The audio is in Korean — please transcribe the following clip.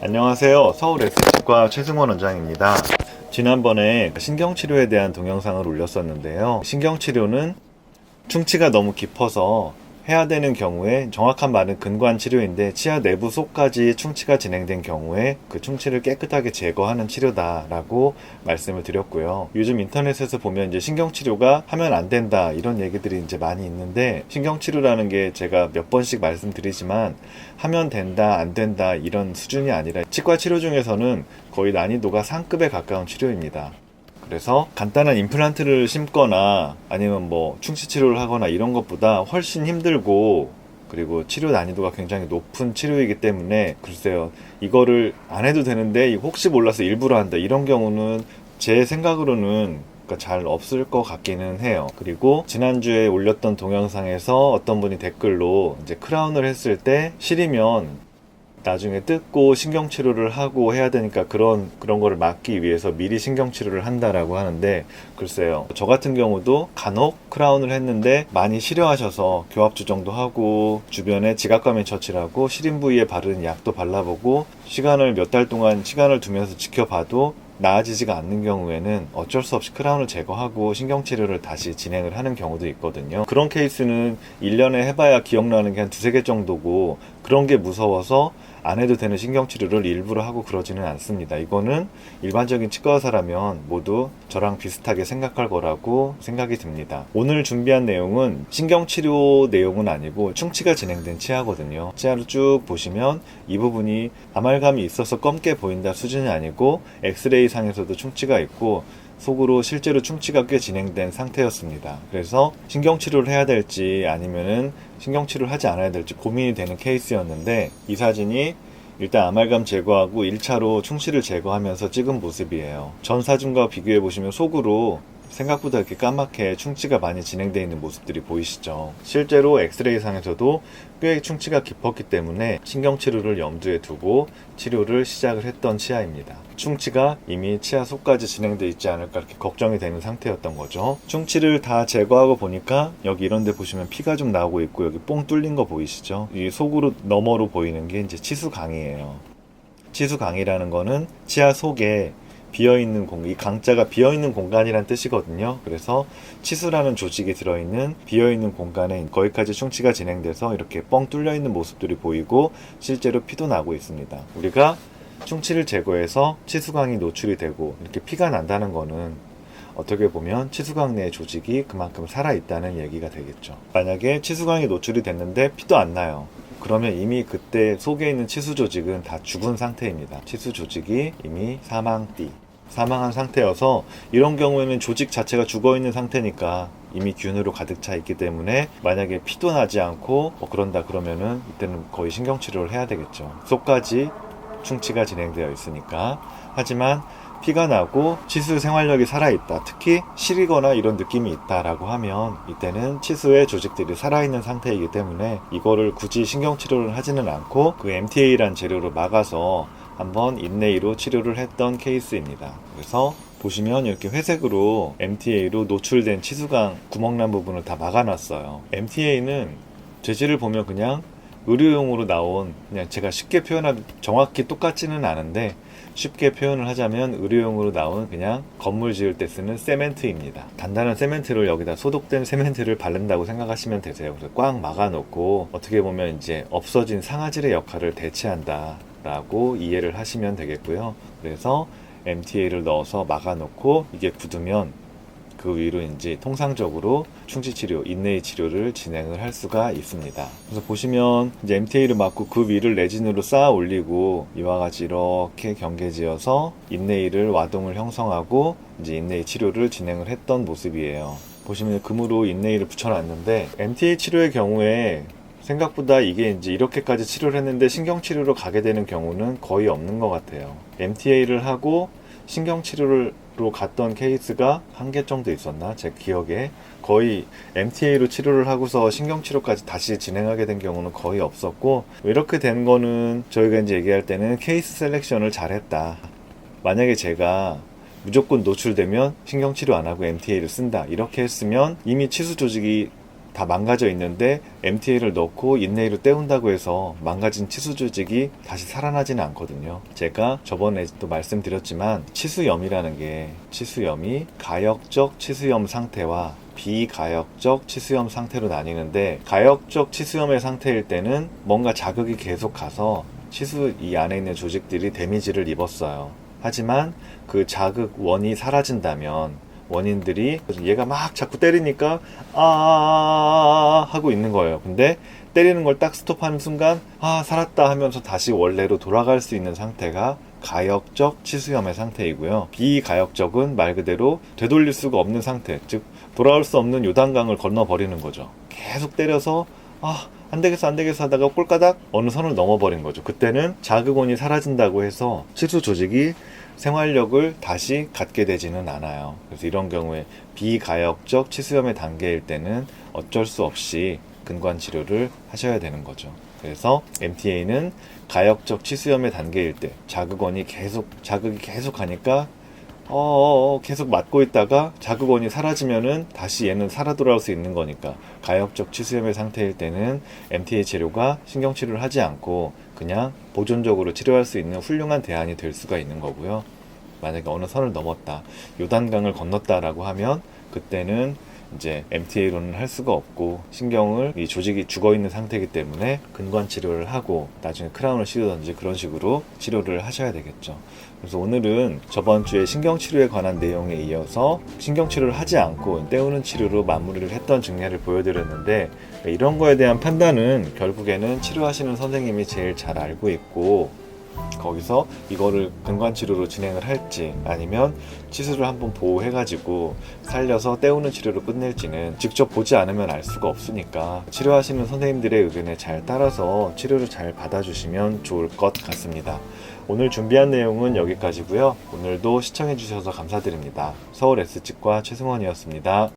안녕하세요. 서울 S치과 최승원 원장입니다. 지난번에 신경치료에 대한 동영상을 올렸었는데요. 신경치료는 충치가 너무 깊어서 해야 되는 경우에 정확한 말은 근관치료인데 치아 내부 속까지 충치가 진행된 경우에 그 충치를 깨끗하게 제거하는 치료다라고 말씀을 드렸고요. 요즘 인터넷에서 보면 이제 신경치료가 하면 안 된다 이런 얘기들이 이제 많이 있는데, 신경치료라는 게 제가 몇 번씩 말씀드리지만 하면 된다 안 된다 이런 수준이 아니라 치과 치료 중에서는 거의 난이도가 상급에 가까운 치료입니다. 그래서 간단한 임플란트를 심거나 아니면 뭐 충치 치료를 하거나 이런 것보다 훨씬 힘들고, 그리고 치료 난이도가 굉장히 높은 치료이기 때문에 글쎄요, 이거를 안 해도 되는데 혹시 몰라서 일부러 한다 이런 경우는 제 생각으로는 잘 없을 것 같기는 해요. 그리고 지난주에 올렸던 동영상에서 어떤 분이 댓글로 이제 크라운을 했을 때 시리면 나중에 뜯고 신경치료를 하고 해야 되니까 그런 거를 막기 위해서 미리 신경치료를 한다라고 하는데, 글쎄요, 저 같은 경우도 간혹 크라운을 했는데 많이 시려하셔서 교합주정도 하고 주변에 지각감에 처치하고 시린 부위에 바르는 약도 발라보고 시간을 몇 달 동안 시간을 두면서 지켜봐도 나아지지가 않는 경우에는 어쩔 수 없이 크라운을 제거하고 신경치료를 다시 진행을 하는 경우도 있거든요. 그런 케이스는 1년에 해봐야 기억나는 게 한 두세 개 정도고, 그런 게 무서워서 안 해도 되는 신경치료를 일부러 하고 그러지는 않습니다. 이거는 일반적인 치과 의사라면 모두 저랑 비슷하게 생각할 거라고 생각이 듭니다. 오늘 준비한 내용은 신경치료 내용은 아니고 충치가 진행된 치아거든요. 치아를 쭉 보시면 이 부분이 아말감이 있어서 검게 보인다 수준이 아니고 엑스레이 상에서도 충치가 있고 속으로 실제로 충치가 꽤 진행된 상태였습니다. 그래서 신경치료를 해야 될지 아니면은 신경치료를 하지 않아야 될지 고민이 되는 케이스였는데, 이 사진이 일단 아말감 제거하고 1차로 충치를 제거하면서 찍은 모습이에요. 전 사진과 비교해 보시면 속으로 생각보다 이렇게 까맣게 충치가 많이 진행되어 있는 모습들이 보이시죠. 실제로 엑스레이 상에서도 꽤 충치가 깊었기 때문에 신경치료를 염두에 두고 치료를 시작을 했던 치아입니다. 충치가 이미 치아 속까지 진행되어 있지 않을까 이렇게 걱정이 되는 상태였던 거죠. 충치를 다 제거하고 보니까 여기 이런 데 보시면 피가 좀 나오고 있고 여기 뽕 뚫린 거 보이시죠? 이 속으로 너머로 보이는 게 이제 치수강이에요. 치수강이라는 거는 치아 속에 비어있는 공간, 이 강자가 비어있는 공간이란 뜻이거든요. 그래서 치수라는 조직이 들어있는 비어있는 공간에 거기까지 충치가 진행돼서 이렇게 뻥 뚫려있는 모습들이 보이고 실제로 피도 나고 있습니다. 우리가 충치를 제거해서 치수강이 노출이 되고 이렇게 피가 난다는 거는 어떻게 보면 치수강 내 조직이 그만큼 살아있다는 얘기가 되겠죠. 만약에 치수강이 노출이 됐는데 피도 안 나요. 그러면 이미 그때 속에 있는 치수 조직은 다 죽은 상태입니다. 치수 조직이 이미 사망한 상태여서, 이런 경우에는 조직 자체가 죽어있는 상태니까 이미 균으로 가득 차 있기 때문에 만약에 피도 나지 않고 그런다 그러면은 이때는 거의 신경치료를 해야 되겠죠. 속까지 충치가 진행되어 있으니까. 하지만 피가 나고 치수 생활력이 살아있다, 특히 시리거나 이런 느낌이 있다라고 하면 이때는 치수의 조직들이 살아있는 상태이기 때문에 이거를 굳이 신경치료를 하지는 않고 그 MTA란 재료로 막아서 한번 인레이로 치료를 했던 케이스입니다. 그래서 보시면 이렇게 회색으로 MTA로 노출된 치수강 구멍난 부분을 다 막아놨어요. MTA는 재질을 보면 그냥 의료용으로 나온, 그냥 제가 쉽게 표현하면 정확히 똑같지는 않은데 쉽게 표현을 하자면 의료용으로 나온 그냥 건물 지을 때 쓰는 세멘트입니다. 단단한 세멘트를 여기다 소독된 세멘트를 바른다고 생각하시면 되세요. 그래서 꽉 막아놓고 어떻게 보면 이제 없어진 상아질의 역할을 대체한다 라고 이해를 하시면 되겠고요. 그래서 MTA를 넣어서 막아놓고 이게 굳으면 그 위로 이제 통상적으로 충치치료, 인레이 치료를 진행을 할 수가 있습니다. 그래서 보시면 이제 MTA를 막고 그 위를 레진으로 쌓아 올리고 이와 같이 이렇게 경계지어서 인레이를 와동을 형성하고 이제 인레이 치료를 진행을 했던 모습이에요. 보시면 금으로 인레이를 붙여놨는데, MTA 치료의 경우에 생각보다 이게 이제 이렇게까지 치료를 했는데 신경치료로 가게 되는 경우는 거의 없는 것 같아요. MTA를 하고 신경치료로 갔던 케이스가 한 개 정도 있었나? 제 기억에 거의 MTA로 치료를 하고서 신경치료까지 다시 진행하게 된 경우는 거의 없었고, 이렇게 된 거는 저희가 이제 얘기할 때는 케이스 셀렉션을 잘했다. 만약에 제가 무조건 노출되면 신경치료 안 하고 MTA를 쓴다 이렇게 했으면 이미 치수 조직이 다 망가져 있는데 MTA를 넣고 인네일을 때운다고 해서 망가진 치수 조직이 다시 살아나지는 않거든요. 제가 저번에도 말씀드렸지만 치수염이라는 게 치수염이 가역적 치수염 상태와 비가역적 치수염 상태로 나뉘는데, 가역적 치수염의 상태일 때는 뭔가 자극이 계속 가서 치수 이 안에 있는 조직들이 데미지를 입었어요. 하지만 그 자극 원이 사라진다면 원인들이 얘가 막 자꾸 때리니까 하고 있는 거예요. 근데 때리는 걸 딱 스톱하는 순간 살았다 하면서 다시 원래로 돌아갈 수 있는 상태가 가역적 치수염의 상태이고요. 비가역적은 말 그대로 되돌릴 수가 없는 상태, 즉 돌아올 수 없는 요단강을 건너버리는 거죠. 계속 때려서 안 되겠어 하다가 꼴까닥 어느 선을 넘어버린 거죠. 그때는 자극원이 사라진다고 해서 치수 조직이 생활력을 다시 갖게 되지는 않아요. 그래서 이런 경우에 비가역적 치수염의 단계일 때는 어쩔 수 없이 근관 치료를 하셔야 되는 거죠. 그래서 MTA는 가역적 치수염의 단계일 때 자극이 계속 가니까 계속 맞고 있다가 자극원이 사라지면은 다시 얘는 살아 돌아올 수 있는 거니까, 가역적 치수염의 상태일 때는 MTA 치료가 신경치료를 하지 않고 그냥 보존적으로 치료할 수 있는 훌륭한 대안이 될 수가 있는 거고요. 만약에 어느 선을 넘었다, 요단강을 건넜다라고 하면 그때는 이제 MTA로는 할 수가 없고, 신경을 이 조직이 죽어 있는 상태이기 때문에 근관 치료를 하고 나중에 크라운을 씌우든지 그런 식으로 치료를 하셔야 되겠죠. 그래서 오늘은 저번 주에 신경치료에 관한 내용에 이어서 신경치료를 하지 않고 때우는 치료로 마무리를 했던 증례를 보여드렸는데, 이런 거에 대한 판단은 결국에는 치료하시는 선생님이 제일 잘 알고 있고, 거기서 이거를 근관치료로 진행을 할지 아니면 치수를 한번 보호해가지고 살려서 때우는 치료로 끝낼지는 직접 보지 않으면 알 수가 없으니까 치료하시는 선생님들의 의견에 잘 따라서 치료를 잘 받아주시면 좋을 것 같습니다. 오늘 준비한 내용은 여기까지고요. 오늘도 시청해주셔서 감사드립니다. 서울 S치과 최승원이었습니다.